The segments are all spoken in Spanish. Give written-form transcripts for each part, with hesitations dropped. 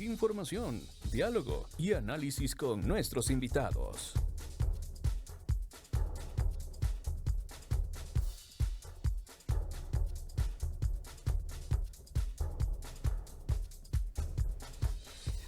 información, diálogo y análisis con nuestros invitados.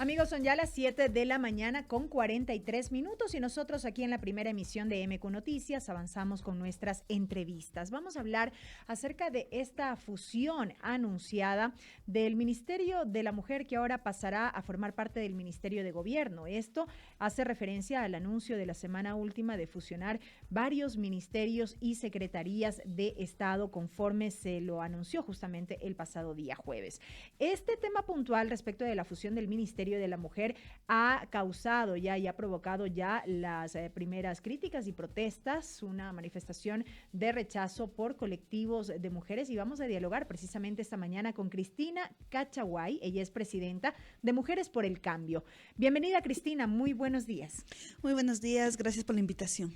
Amigos, son ya las 7 de la mañana con 43 minutos y nosotros aquí en la primera emisión de MQ Noticias avanzamos con nuestras entrevistas. Vamos a hablar acerca de esta fusión anunciada del Ministerio de la Mujer, que ahora pasará a formar parte del Ministerio de Gobierno. Esto hace referencia al anuncio de la semana última de fusionar varios ministerios y secretarías de Estado conforme se lo anunció justamente el pasado día jueves. Este tema puntual respecto de la fusión del Ministerio de la Mujer ha causado y ha provocado ya las primeras críticas y protestas, una manifestación de rechazo por colectivos de mujeres, y vamos a dialogar precisamente esta mañana con Cristina Cachaguay. Ella es presidenta de Mujeres por el Cambio. Bienvenida, Cristina, muy buenos días. Muy buenos días, gracias por la invitación.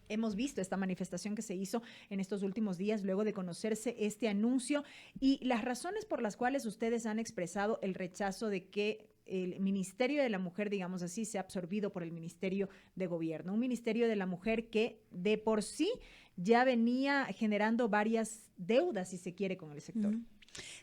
Hemos visto esta manifestación que se hizo en estos últimos días luego de conocerse este anuncio y las razones por las cuales ustedes han expresado el rechazo de que el Ministerio de la Mujer, digamos así, sea absorbido por el Ministerio de Gobierno. Un Ministerio de la Mujer que de por sí ya venía generando varias deudas, si se quiere, con el sector.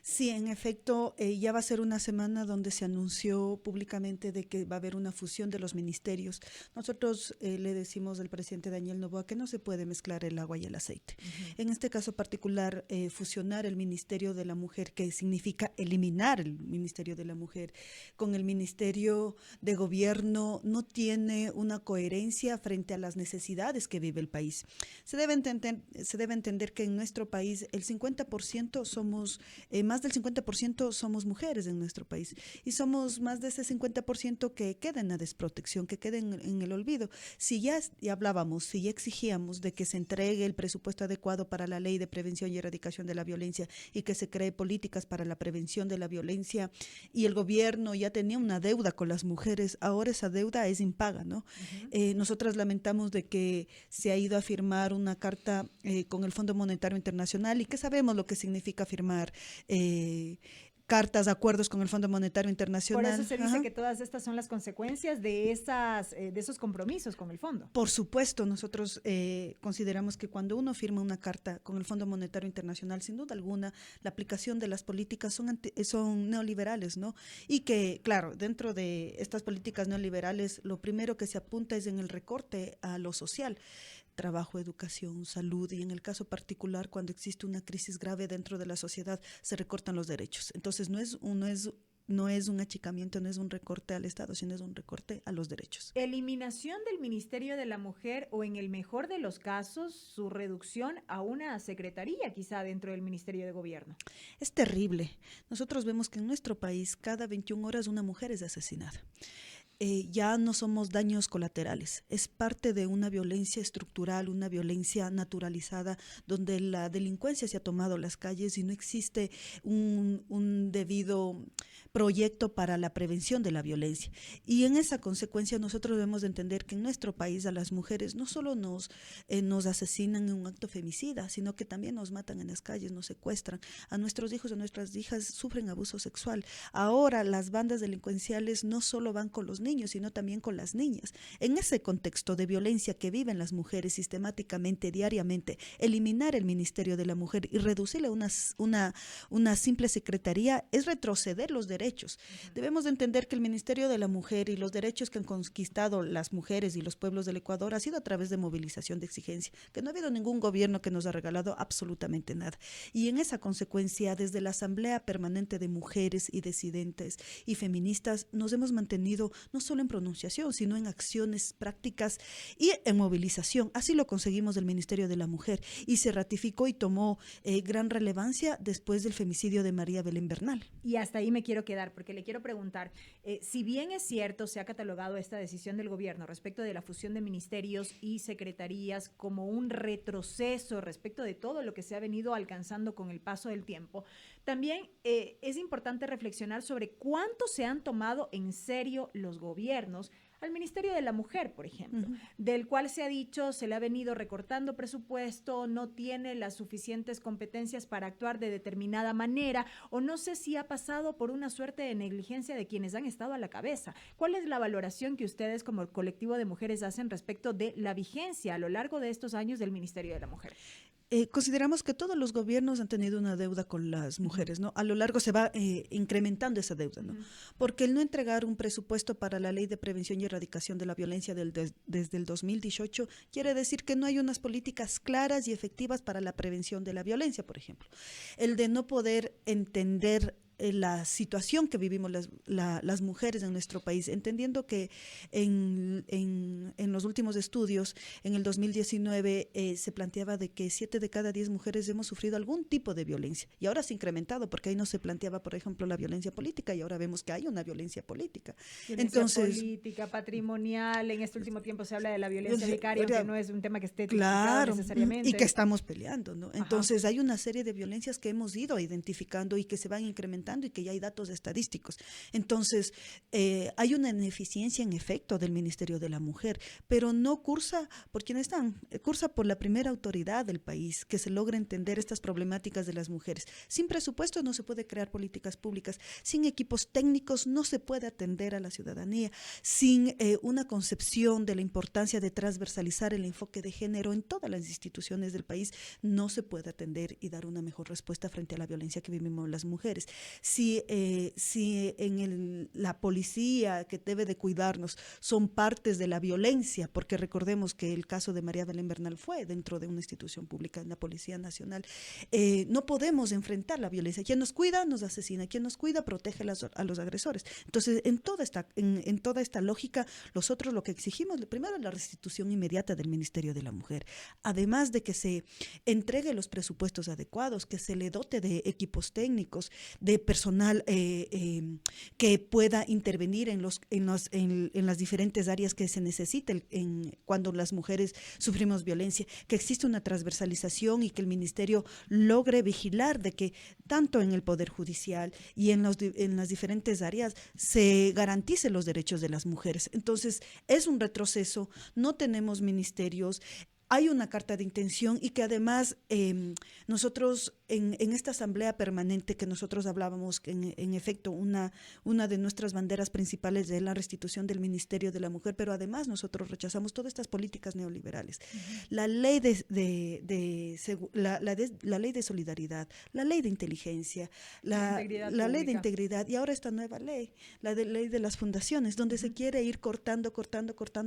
Sí, en efecto, ya va a ser una semana donde se anunció públicamente de que va a haber una fusión de los ministerios. Nosotros le decimos al presidente Daniel Noboa que no se puede mezclar el agua y el aceite. En este caso particular, fusionar el Ministerio de la Mujer, que significa eliminar el Ministerio de la Mujer, con el Ministerio de Gobierno, no tiene una coherencia frente a las necesidades que vive el país. Se debe entender que en nuestro país el 50% somos más del 50% somos mujeres en nuestro país y somos más de ese 50% que queda en la desprotección, que queda en el olvido. Si ya hablábamos, si ya exigíamos de que se entregue el presupuesto adecuado para la ley de prevención y erradicación de la violencia y que se cree políticas para la prevención de la violencia, y el gobierno ya tenía una deuda con las mujeres, ahora esa deuda es impaga, ¿no? Nosotras lamentamos de que se ha ido a firmar una carta con el Fondo Monetario Internacional, y que sabemos lo que significa firmar cartas, acuerdos con el Fondo Monetario Internacional. Por eso se dice que todas estas son las consecuencias de esos compromisos con el fondo. Por supuesto, nosotros consideramos que cuando uno firma una carta con el Fondo Monetario Internacional, sin duda alguna, la aplicación de las políticas son neoliberales, ¿no? Y que, claro, dentro de estas políticas neoliberales, lo primero que se apunta es en el recorte a lo social. Trabajo, educación, salud, y en el caso particular, cuando existe una crisis grave dentro de la sociedad, se recortan los derechos. Entonces, no es un achicamiento, no es un recorte al Estado, sino es un recorte a los derechos. Eliminación del Ministerio de la Mujer, o en el mejor de los casos, su reducción a una secretaría quizá dentro del Ministerio de Gobierno. Es terrible. Nosotros vemos que en nuestro país cada 21 horas una mujer es asesinada. Ya no somos daños colaterales, es parte de una violencia estructural, una violencia naturalizada, donde la delincuencia se ha tomado las calles y no existe un debido proyecto para la prevención de la violencia. Y en esa consecuencia nosotros debemos de entender que en nuestro país a las mujeres no solo nos asesinan en un acto femicida, sino que también nos matan en las calles, nos secuestran. A nuestros hijos, a nuestras hijas sufren abuso sexual. Ahora las bandas delincuenciales no solo van con los niños, sino también con las niñas. En ese contexto de violencia que viven las mujeres sistemáticamente, diariamente, eliminar el Ministerio de la Mujer y reducirle a una simple secretaría es retroceder los derechos. Debemos de entender que el Ministerio de la Mujer y los derechos que han conquistado las mujeres y los pueblos del Ecuador ha sido a través de movilización de exigencia, que no ha habido ningún gobierno que nos ha regalado absolutamente nada. Y en esa consecuencia, desde la Asamblea Permanente de Mujeres y Disidentes y Feministas, nos hemos mantenido no solo en pronunciación, sino en acciones prácticas y en movilización. Así lo conseguimos del Ministerio de la Mujer, y se ratificó y tomó gran relevancia después del femicidio de María Belén Bernal. Y hasta ahí me quiero quedar, porque le quiero preguntar, si bien es cierto, se ha catalogado esta decisión del gobierno respecto de la fusión de ministerios y secretarías como un retroceso respecto de todo lo que se ha venido alcanzando con el paso del tiempo, también es importante reflexionar sobre cuánto se han tomado en serio los gobiernos al Ministerio de la Mujer, por ejemplo, del cual se ha dicho, se le ha venido recortando presupuesto, no tiene las suficientes competencias para actuar de determinada manera, o no sé si ha pasado por una suerte de negligencia de quienes han estado a la cabeza. ¿Cuál es la valoración que ustedes como colectivo de mujeres hacen respecto de la vigencia a lo largo de estos años del Ministerio de la Mujer? Consideramos que todos los gobiernos han tenido una deuda con las mujeres, ¿no? A lo largo se va incrementando esa deuda, ¿no? Porque el no entregar un presupuesto para la Ley de Prevención y Erradicación de la Violencia desde el 2018 quiere decir que no hay unas políticas claras y efectivas para la prevención de la violencia, por ejemplo. El de no poder entender la situación que vivimos las mujeres en nuestro país, entendiendo que en los últimos estudios, en el 2019, se planteaba de que 7 de cada 10 mujeres hemos sufrido algún tipo de violencia, y ahora se ha incrementado, porque ahí no se planteaba, por ejemplo, la violencia política, y ahora vemos que hay una violencia política. Entonces, política, patrimonial, en este último tiempo se habla de la violencia vicaria, que no es un tema que esté claro, necesariamente. Y que estamos peleando, ¿no? Entonces, hay una serie de violencias que hemos ido identificando y que se van incrementando y que ya hay datos estadísticos. Entonces, hay una ineficiencia en efecto del Ministerio de la Mujer, pero no cursa por quienes están, cursa por la primera autoridad del país, que se logre entender estas problemáticas de las mujeres. Sin presupuesto no se puede crear políticas públicas, sin equipos técnicos no se puede atender a la ciudadanía, sin una concepción de la importancia de transversalizar el enfoque de género en todas las instituciones del país, no se puede atender y dar una mejor respuesta frente a la violencia que vivimos las mujeres. Si en la policía que debe de cuidarnos son partes de la violencia, porque recordemos que el caso de María Belén Bernal fue dentro de una institución pública, en la Policía Nacional, no podemos enfrentar la violencia. Quien nos cuida nos asesina, quien nos cuida protege a los agresores. Entonces, en toda esta lógica, nosotros lo que exigimos, primero, la restitución inmediata del Ministerio de la Mujer, además de que se entregue los presupuestos adecuados, que se le dote de equipos técnicos, de personal que pueda intervenir en las diferentes áreas que se necesiten cuando las mujeres sufrimos violencia, que existe una transversalización y que el ministerio logre vigilar de que tanto en el Poder Judicial y en las diferentes áreas se garanticen los derechos de las mujeres. Entonces, es un retroceso, no tenemos ministerios. Hay una carta de intención y que además nosotros en esta asamblea permanente que nosotros hablábamos, que en efecto una de nuestras banderas principales es la restitución del Ministerio de la Mujer, pero además nosotros rechazamos todas estas políticas neoliberales. La ley la ley de solidaridad, la ley de inteligencia, la ley de integridad y ahora esta nueva ley, ley de las fundaciones, donde se quiere ir cortando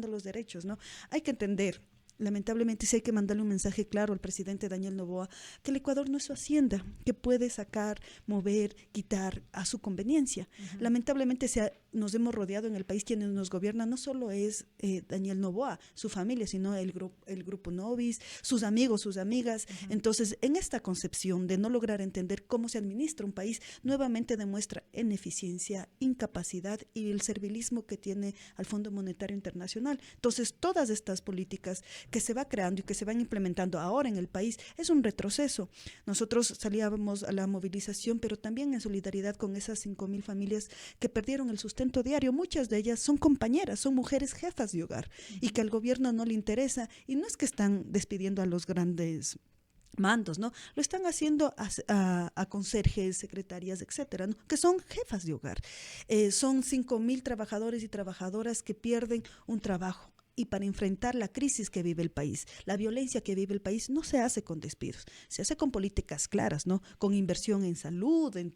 los derechos, ¿no? Hay que entender. Lamentablemente sí hay que mandarle un mensaje claro al presidente Daniel Noboa, que el Ecuador no es su hacienda, que puede sacar, mover, quitar a su conveniencia. Lamentablemente nos hemos rodeado en el país, quienes nos gobiernan no solo es Daniel Noboa, su familia, sino el grupo Novis, sus amigos, sus amigas. Entonces, en esta concepción de no lograr entender cómo se administra un país, nuevamente demuestra ineficiencia, incapacidad y el servilismo que tiene al Fondo Monetario Internacional. Entonces, todas estas políticas que se va creando y que se van implementando ahora en el país es un retroceso. Nosotros salíamos a la movilización, pero también en solidaridad con esas 5,000 familias que perdieron el sustento diario. Muchas de ellas son compañeras, son mujeres jefas de hogar y que al gobierno no le interesa, y no es que están despidiendo a los grandes mandos, ¿no? Lo están haciendo a conserjes, secretarias, etcétera, ¿no? Que son jefas de hogar. Son 5,000 trabajadores y trabajadoras que pierden un trabajo. Y para enfrentar la crisis que vive el país, la violencia que vive el país, no se hace con despidos, se hace con políticas claras, ¿no? Con inversión en salud, en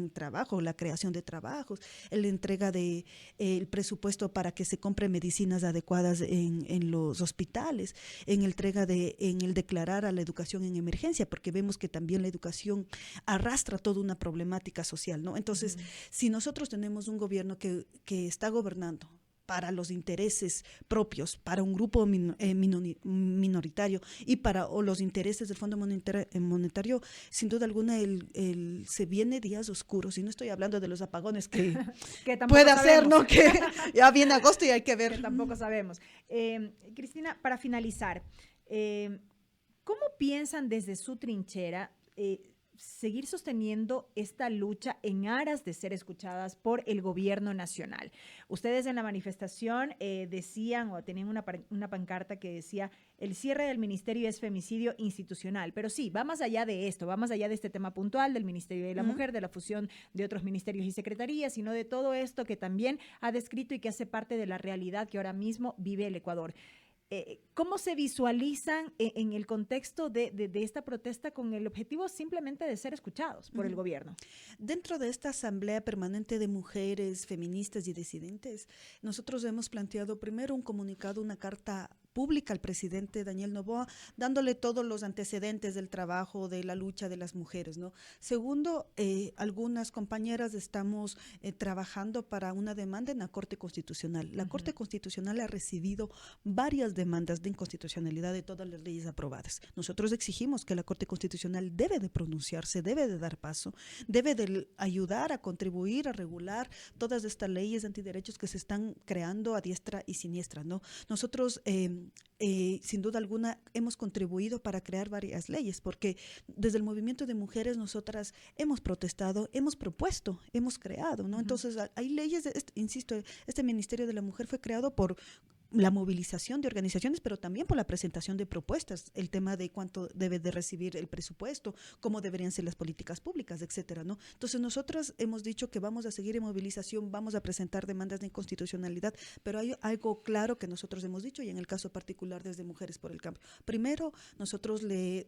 trabajo, la creación de trabajos, la entrega de el presupuesto para que se compren medicinas adecuadas en los hospitales, en el declarar a la educación en emergencia, porque vemos que también la educación arrastra toda una problemática social, ¿no? Entonces, si nosotros tenemos un gobierno que está gobernando para los intereses propios, para un grupo minoritario y para los intereses del Fondo Monetario, sin duda alguna se viene días oscuros, y no estoy hablando de los apagones que puede hacer, ¿no? Que ya viene agosto y hay que ver. Que tampoco sabemos. Cristina, para finalizar, ¿cómo piensan desde su trinchera seguir sosteniendo esta lucha en aras de ser escuchadas por el gobierno nacional. Ustedes en la manifestación decían o tenían una pancarta que decía: el cierre del ministerio es femicidio institucional, pero sí, va más allá de esto, va más allá de este tema puntual del Ministerio de la Mujer, de la fusión de otros ministerios y secretarías, sino de todo esto que también ha descrito y que hace parte de la realidad que ahora mismo vive el Ecuador. ¿Cómo se visualizan en el contexto de esta protesta con el objetivo simplemente de ser escuchados por el gobierno? Dentro de esta Asamblea Permanente de Mujeres Feministas y Disidentes, nosotros hemos planteado primero un comunicado, una carta pública al presidente Daniel Noboa, dándole todos los antecedentes del trabajo, de la lucha de las mujeres, ¿no? Segundo, algunas compañeras estamos trabajando para una demanda en la Corte Constitucional. La Corte Constitucional ha recibido varias demandas de inconstitucionalidad de todas las leyes aprobadas. Nosotros exigimos que la Corte Constitucional debe de pronunciarse, debe de dar paso, debe de ayudar a contribuir, a regular todas estas leyes antiderechos que se están creando a diestra y siniestra, ¿no? Nosotros sin duda alguna hemos contribuido para crear varias leyes, porque desde el movimiento de mujeres nosotras hemos protestado, hemos propuesto, hemos creado, ¿no? Entonces hay leyes, insisto, este Ministerio de la Mujer fue creado por la movilización de organizaciones, pero también por la presentación de propuestas, el tema de cuánto debe de recibir el presupuesto, cómo deberían ser las políticas públicas, etcétera, ¿no? Entonces nosotros hemos dicho que vamos a seguir en movilización, vamos a presentar demandas de inconstitucionalidad, pero hay algo claro que nosotros hemos dicho, y en el caso particular desde Mujeres por el Cambio. Primero, nosotros le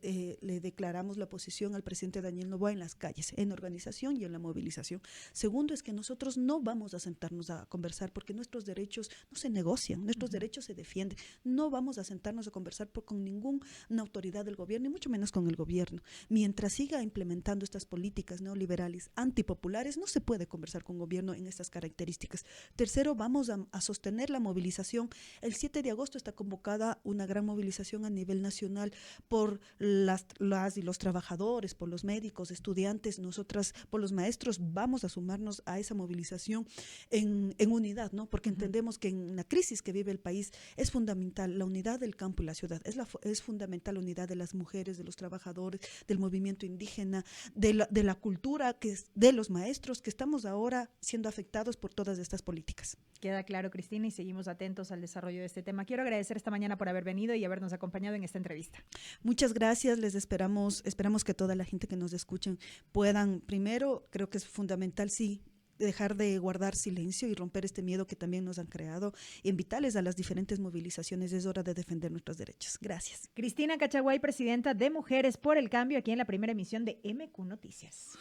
declaramos la posición al presidente Daniel Noboa en las calles, en organización y en la movilización. Segundo, es que nosotros no vamos a sentarnos a conversar porque nuestros derechos no se negocian, nuestros derechos se defienden. No vamos a sentarnos a conversar con ninguna autoridad del gobierno, y mucho menos con el gobierno. Mientras siga implementando estas políticas neoliberales, antipopulares, no se puede conversar con el gobierno en estas características. Tercero, vamos a sostener la movilización. El 7 de agosto está convocada una gran movilización a nivel nacional por las y los trabajadores, por los médicos, estudiantes, nosotras, por los maestros. Vamos a sumarnos a esa movilización en unidad, ¿no? Porque entendemos que en la crisis que vive el país es fundamental la unidad del campo y la ciudad, es fundamental la unidad de las mujeres, de los trabajadores, del movimiento indígena, de la cultura, de los maestros, que estamos ahora siendo afectados por todas estas políticas. Queda claro, Cristina, y seguimos atentos al desarrollo de este tema. Quiero agradecer esta mañana por haber venido y habernos acompañado en esta entrevista. Muchas gracias, les esperamos que toda la gente que nos escuchen puedan, primero, creo que es fundamental, sí, dejar de guardar silencio y romper este miedo que también nos han creado, y invitarles a las diferentes movilizaciones. Es hora de defender nuestros derechos. Gracias. Cristina Cachaguay, presidenta de Mujeres por el Cambio, aquí en la primera emisión de MQ Noticias.